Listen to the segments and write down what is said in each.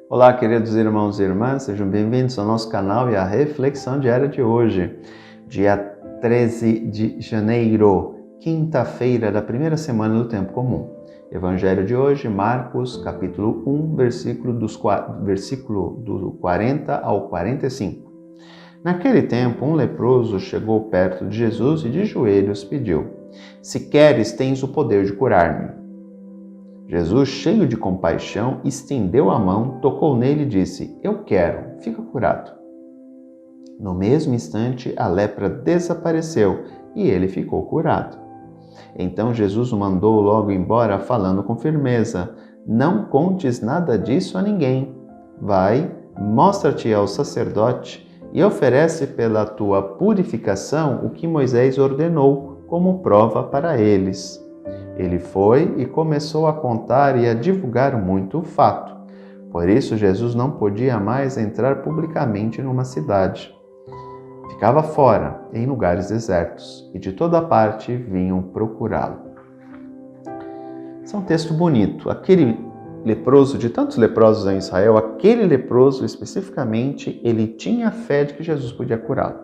Olá, queridos irmãos e irmãs, sejam bem-vindos ao nosso canal e à reflexão diária de hoje, dia 13 de janeiro, quinta-feira da primeira semana do Tempo Comum. Evangelho de hoje, Marcos, capítulo 1, versículo do 40 ao 45. Naquele tempo, um leproso chegou perto de Jesus e de joelhos pediu: "Se queres, tens o poder de curar-me." Jesus, cheio de compaixão, estendeu a mão, tocou nele e disse: "Eu quero, fica curado." No mesmo instante, a lepra desapareceu e ele ficou curado. Então Jesus o mandou logo embora, falando com firmeza: "Não contes nada disso a ninguém. Vai, mostra-te ao sacerdote e oferece pela tua purificação o que Moisés ordenou como prova para eles." Ele foi e começou a contar e a divulgar muito o fato. Por isso, Jesus não podia mais entrar publicamente numa cidade. Ficava fora, em lugares desertos, e de toda parte vinham procurá-lo. Esse é um texto bonito. Aquele leproso, de tantos leprosos em Israel, aquele leproso especificamente, ele tinha fé de que Jesus podia curá-lo.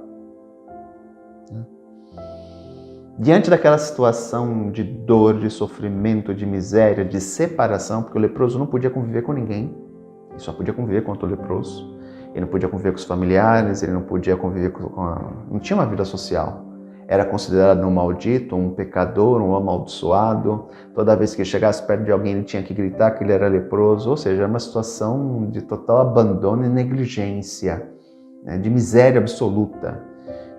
Diante daquela situação de dor, de sofrimento, de miséria, de separação, porque o leproso não podia conviver com ninguém, ele só podia conviver com outro leproso, ele não podia conviver com os familiares, ele não podia conviver não tinha uma vida social. Era considerado um maldito, um pecador, um amaldiçoado. Toda vez que chegasse perto de alguém, ele tinha que gritar que ele era leproso, ou seja, era uma situação de total abandono e negligência, né, de miséria absoluta.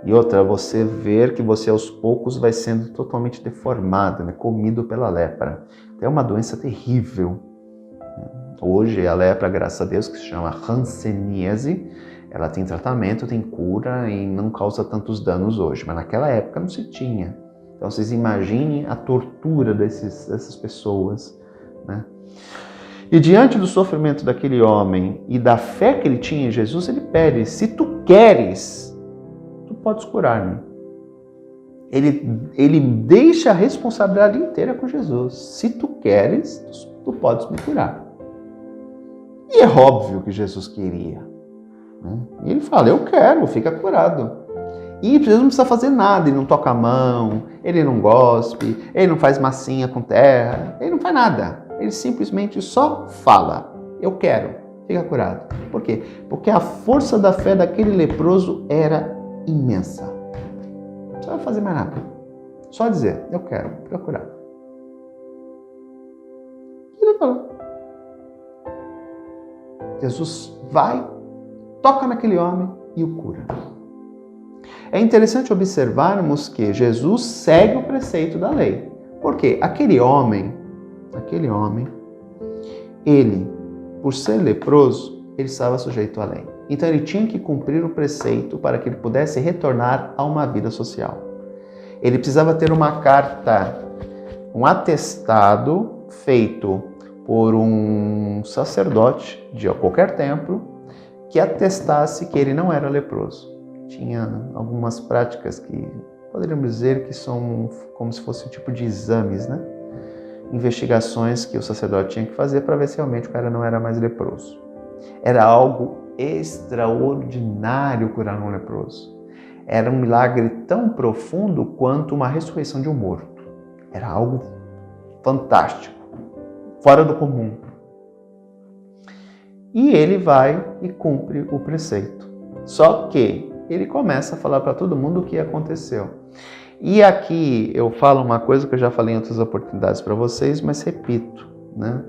E outra, você ver que você aos poucos vai sendo totalmente deformado, né? Comido pela lepra. É uma doença terrível. Hoje a lepra, graças a Deus, que se chama hanseníase, ela tem tratamento, tem cura e não causa tantos danos hoje. Mas naquela época não se tinha. Então vocês imaginem a tortura dessas pessoas, né? E diante do sofrimento daquele homem e da fé que ele tinha em Jesus, ele pede: "Se tu queres, tu podes curar-me." Ele deixa a responsabilidade inteira com Jesus. Se tu queres, tu podes me curar. E é óbvio que Jesus queria, né? E ele fala: "Eu quero, fica curado." E Jesus não precisa fazer nada, ele não toca a mão, ele não gospe, ele não faz massinha com terra, ele não faz nada. Ele simplesmente só fala: "Eu quero, fica curado." Por quê? Porque a força da fé daquele leproso era imensa. Não precisa fazer mais nada. Só dizer: "Eu quero, fica curado." E ele falou. Jesus vai, toca naquele homem e o cura. É interessante observarmos que Jesus segue o preceito da lei. Porque aquele homem, ele, por ser leproso, ele estava sujeito à lei. Então ele tinha que cumprir o preceito para que ele pudesse retornar a uma vida social. Ele precisava ter uma carta, um atestado feito por um sacerdote de qualquer templo que atestasse que ele não era leproso. Tinha algumas práticas que poderíamos dizer que são como se fosse um tipo de exames, né? Investigações que o sacerdote tinha que fazer para ver se realmente o cara não era mais leproso. Era algo extraordinário curar um leproso. Era um milagre tão profundo quanto uma ressurreição de um morto. Era algo fantástico, fora do comum. E ele vai e cumpre o preceito. Só que ele começa a falar para todo mundo o que aconteceu. E aqui eu falo uma coisa que eu já falei em outras oportunidades para vocês, mas repito, né?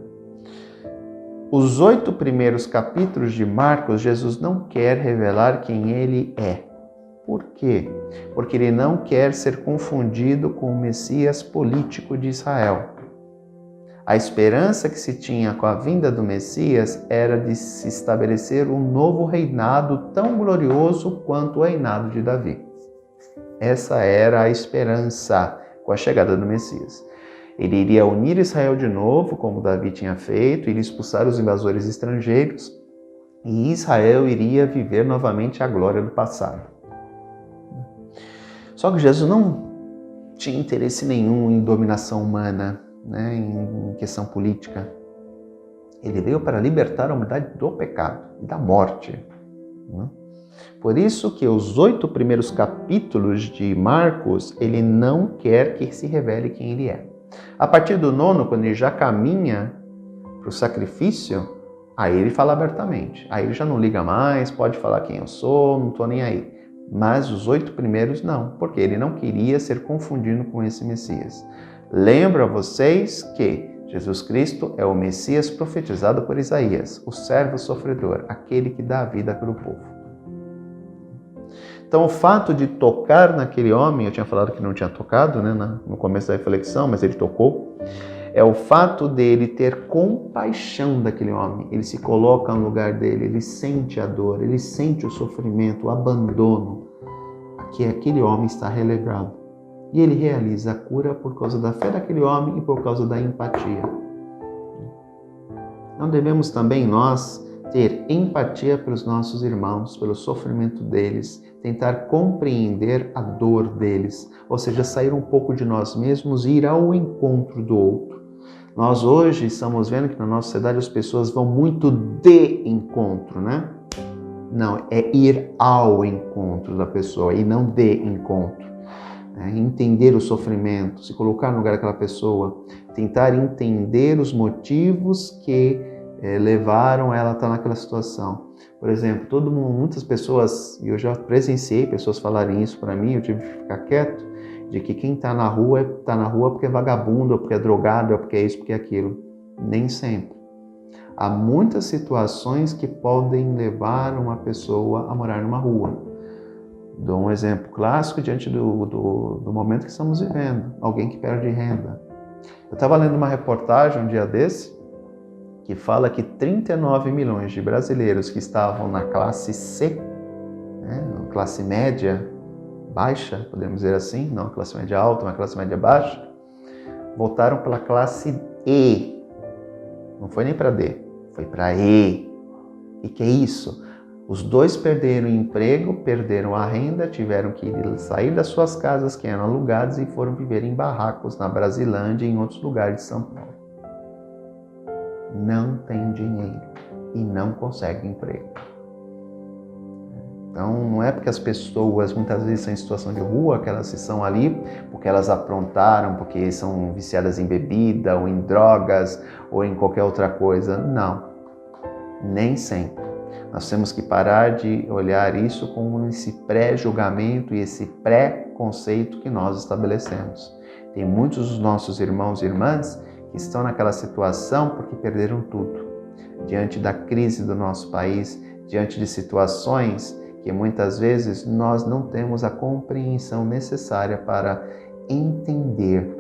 Os 8 primeiros capítulos de Marcos, Jesus não quer revelar quem ele é. Por quê? Porque ele não quer ser confundido com o Messias político de Israel. A esperança que se tinha com a vinda do Messias era de se estabelecer um novo reinado tão glorioso quanto o reinado de Davi. Essa era a esperança com a chegada do Messias. Ele iria unir Israel de novo, como Davi tinha feito, iria expulsar os invasores estrangeiros e Israel iria viver novamente a glória do passado. Só que Jesus não tinha interesse nenhum em dominação humana, né, em questão política. Ele veio para libertar a humanidade do pecado e da morte. Por isso que os 8 primeiros capítulos de Marcos, ele não quer que se revele quem ele é. A partir do 9, quando ele já caminha para o sacrifício, aí ele fala abertamente. Aí ele já não liga mais, pode falar quem eu sou, não estou nem aí. Mas os 8 primeiros não, porque ele não queria ser confundido com esse Messias. Lembro a vocês que Jesus Cristo é o Messias profetizado por Isaías, o servo sofredor, aquele que dá a vida pelo povo. Então, o fato de tocar naquele homem, eu tinha falado que não tinha tocado, né, no começo da reflexão, mas ele tocou, é o fato dele ter compaixão daquele homem. Ele se coloca no lugar dele, ele sente a dor, ele sente o sofrimento, o abandono, que aquele homem está relegado. E ele realiza a cura por causa da fé daquele homem e por causa da empatia. Não devemos também nós ter empatia pelos nossos irmãos, pelo sofrimento deles, tentar compreender a dor deles, ou seja, sair um pouco de nós mesmos e ir ao encontro do outro. Nós hoje estamos vendo que na nossa sociedade as pessoas vão muito de encontro, né? Não, é ir ao encontro da pessoa e não de encontro. Entender o sofrimento, se colocar no lugar daquela pessoa, tentar entender os motivos que levaram ela a estar naquela situação. Por exemplo, muitas pessoas, e eu já presenciei pessoas falarem isso para mim, eu tive que ficar quieto, de que quem está na rua porque é vagabundo, ou porque é drogado, ou porque é isso, porque é aquilo. Nem sempre. Há muitas situações que podem levar uma pessoa a morar numa rua. Dou um exemplo clássico diante do momento que estamos vivendo. Alguém que perde renda. Eu estava lendo uma reportagem um dia desse, que fala que 39 milhões de brasileiros que estavam na classe C, classe média baixa, podemos dizer assim, não classe média alta, mas classe média baixa, voltaram pela classe E. Não foi nem para D, foi para E. E que é isso? Os dois perderam o emprego, perderam a renda, tiveram que sair das suas casas que eram alugadas e foram viver em barracos na Brasilândia e em outros lugares de São Paulo. Não tem dinheiro e não consegue emprego. Então, não é porque as pessoas muitas vezes estão em situação de rua que elas estão ali porque elas aprontaram, porque são viciadas em bebida ou em drogas ou em qualquer outra coisa. Não, nem sempre. Nós temos que parar de olhar isso como esse pré-julgamento e esse pré-conceito que nós estabelecemos. Tem muitos dos nossos irmãos e irmãs que estão naquela situação porque perderam tudo. Diante da crise do nosso país, diante de situações que muitas vezes nós não temos a compreensão necessária para entender.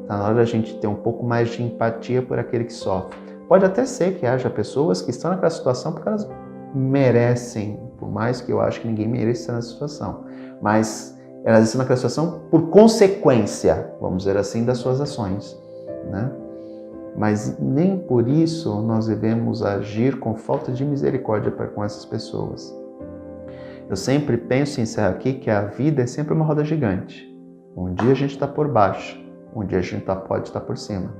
Está na hora da gente ter um pouco mais de empatia por aquele que sofre. Pode até ser que haja pessoas que estão naquela situação porque elas merecem, por mais que eu acho que ninguém merece estar nessa situação, mas elas estão naquela situação por consequência, vamos dizer assim, das suas ações, né? Mas nem por isso nós devemos agir com falta de misericórdia para com essas pessoas. Eu sempre penso em encerrar aqui que a vida é sempre uma roda gigante. Um dia a gente está por baixo, um dia a gente pode estar por cima.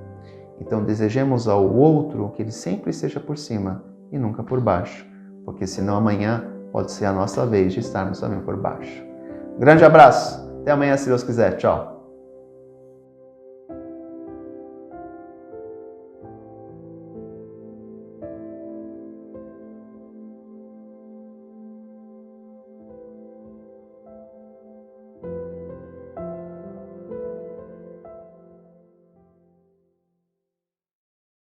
Então desejemos ao outro que ele sempre esteja por cima e nunca por baixo, porque senão amanhã pode ser a nossa vez de estarmos também por baixo. Grande abraço, até amanhã se Deus quiser, tchau!